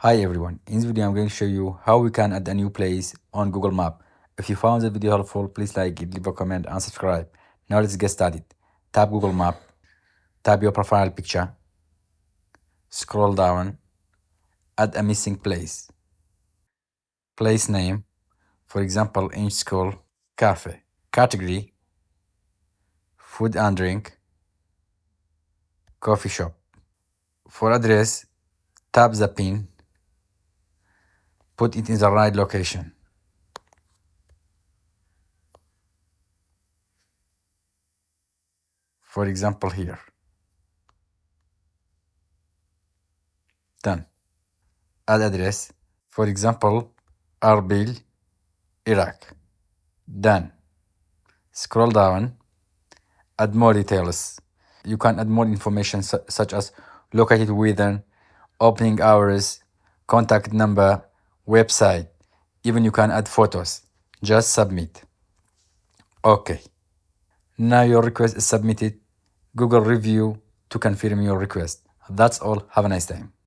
Hi everyone, in this video I'm going to show you how we can add a new place on Google Map. If you found the video helpful, please like it, leave a comment and subscribe. Now let's get started. Tap Google Map, tap your profile picture, scroll down, add a missing place. Place name, for example, ENG-School Cafe. Category, food and drink, coffee shop. For address, tap the pin, put it in the right location. For example, here. Done. Add address. For example, Erbil, Iraq. Done. Scroll down. Add more details. You can add more information such as located within, opening hours, contact number, website. Even you can add photos. Just submit. Okay. Now your request is submitted. Google review to confirm your request. That's all. Have a nice time.